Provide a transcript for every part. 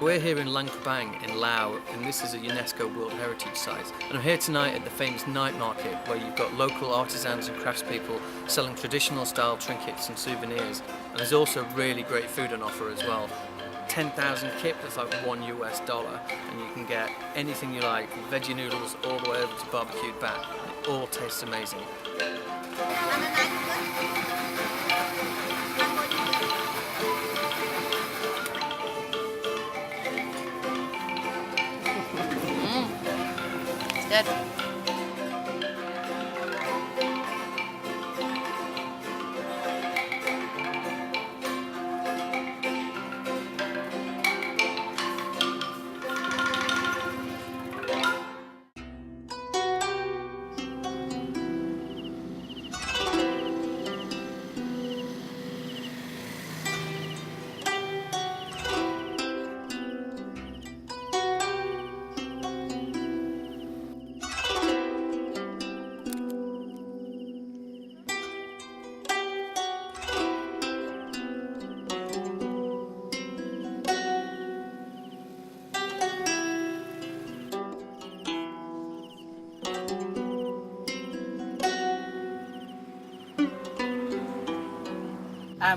We're here in Luang Prabang in Laos, and this is a UNESCO World Heritage Site. And I'm here tonight at the famous night market where you've got local artisans and craftspeople selling traditional style trinkets and souvenirs. And there's also really great food on offer as well. 10,000 kip, that's like $1, and you can get anything you like, from veggie noodles all the way over to barbecued bat. It all tastes amazing. Good.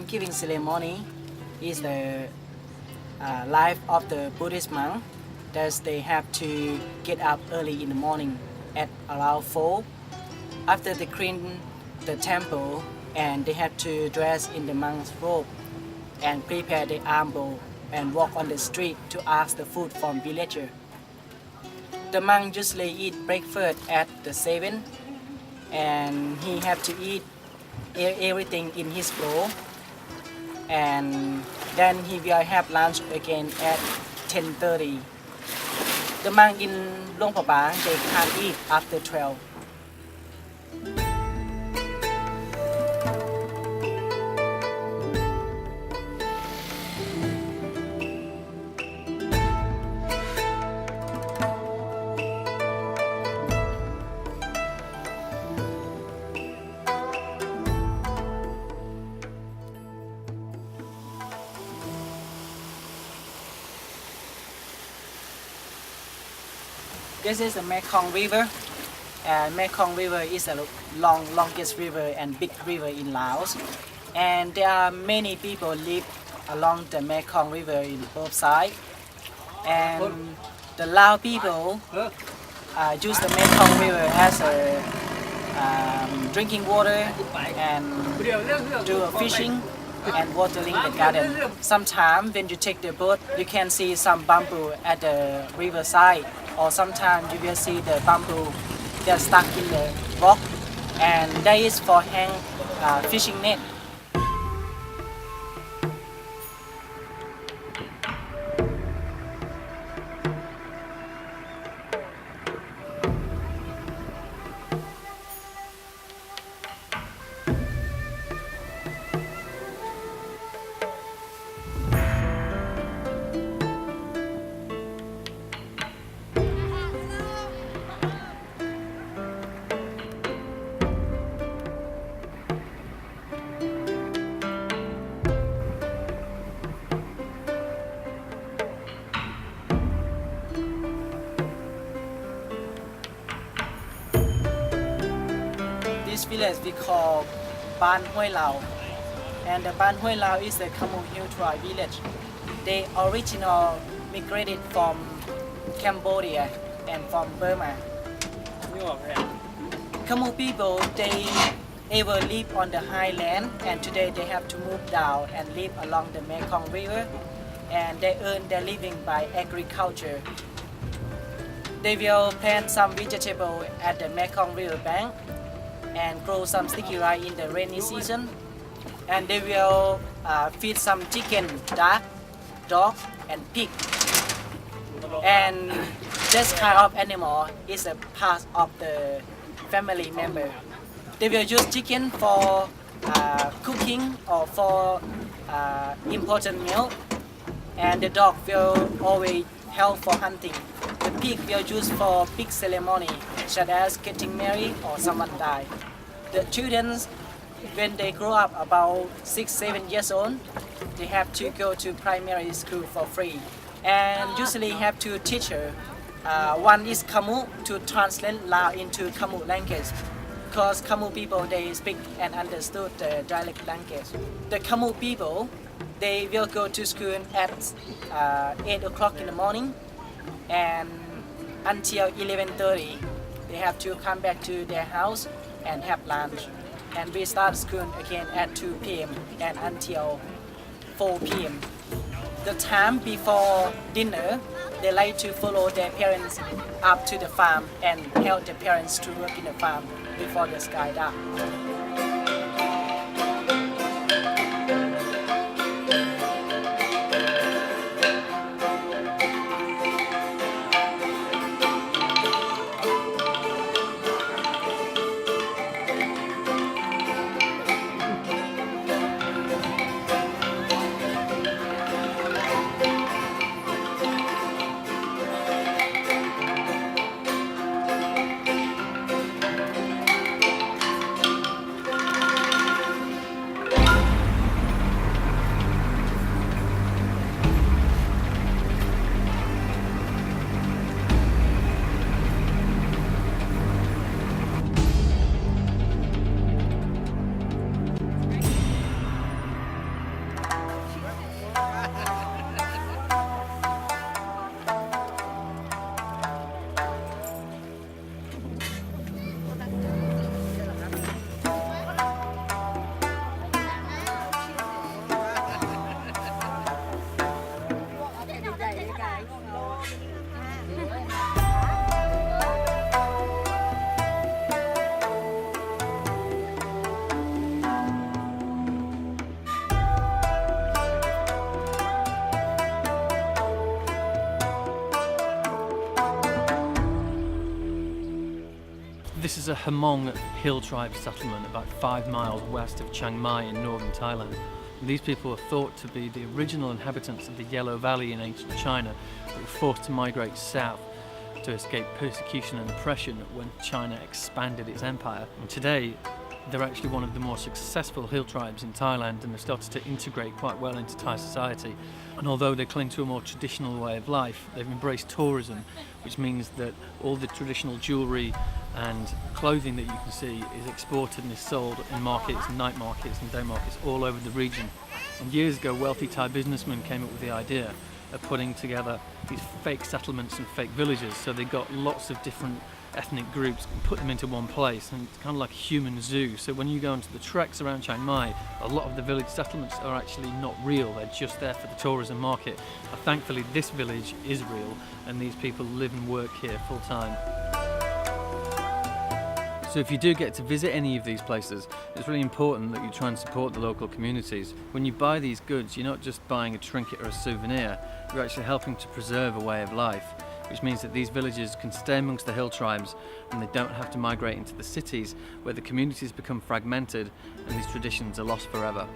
Giving ceremony is the life of the Buddhist monk. That they have to get up early in the morning at around 4. After they clean the temple, and they have to dress in the monk's robe and prepare the arm bowl and walk on the street to ask the food from villager. The monk usually eat breakfast at the 7, and he have to eat everything in his bowl. And then he will have lunch again at 10:30. The monk in Luang Prabang, they can't eat after 12. This is the Mekong River. Mekong River is the longest river and big river in Laos. And there are many people live along the Mekong River in both sides. And the Lao people use the Mekong River as a drinking water and do fishing and watering the garden. Sometimes when you take the boat, you can see some bamboo at the riverside. Or sometimes you will see the bamboo they're stuck in the rock, and that is for hang fishing net. This village we call Ban Hoi Lao, and the Ban Hoi Lao is the Khmer Hill tribe village. They originally migrated from Cambodia and from Burma. Khmer people, they ever live on the highland, and today they have to move down and live along the Mekong River, and they earn their living by agriculture. They will plant some vegetable at the Mekong River bank and grow some sticky rice in the rainy season, and they will feed some chicken, duck, dog, and pig. And this kind of animal is a part of the family member. They will use chicken for cooking or for important meal, and the dog will always help for hunting. The pig will use for big ceremony, such as getting married or someone die. The children, when they grow up about 6-7 years old, they have to go to primary school for free, and usually have two teachers. One is Khmu to translate Lao into Khmu language, because Khmu people they speak and understood the dialect language. The Khmu people they will go to school at 8 o'clock in the morning, and until 11:30 they have to come back to their house and have lunch. And we start school again at 2 p.m. and until 4 p.m. The time before dinner, they like to follow their parents up to the farm and help their parents to work in the farm before the sky dark. This is a Hmong hill tribe settlement about 5 miles west of Chiang Mai in northern Thailand. These people are thought to be the original inhabitants of the Yellow Valley in ancient China that were forced to migrate south to escape persecution and oppression when China expanded its empire. And today, they're actually one of the more successful hill tribes in Thailand and have started to integrate quite well into Thai society. And although they cling to a more traditional way of life, they've embraced tourism, which means that all the traditional jewellery and clothing that you can see is exported and is sold in markets, night markets and day markets all over the region. And years ago, wealthy Thai businessmen came up with the idea of putting together these fake settlements and fake villages. So they got lots of different ethnic groups and put them into one place, and it's kind of like a human zoo. So when you go into the treks around Chiang Mai, a lot of the village settlements are actually not real, they're just there for the tourism market. But thankfully this village is real and these people live and work here full time. So if you do get to visit any of these places, it's really important that you try and support the local communities. When you buy these goods, you're not just buying a trinket or a souvenir, you're actually helping to preserve a way of life, which means that these villages can stay amongst the hill tribes and they don't have to migrate into the cities where the communities become fragmented and these traditions are lost forever.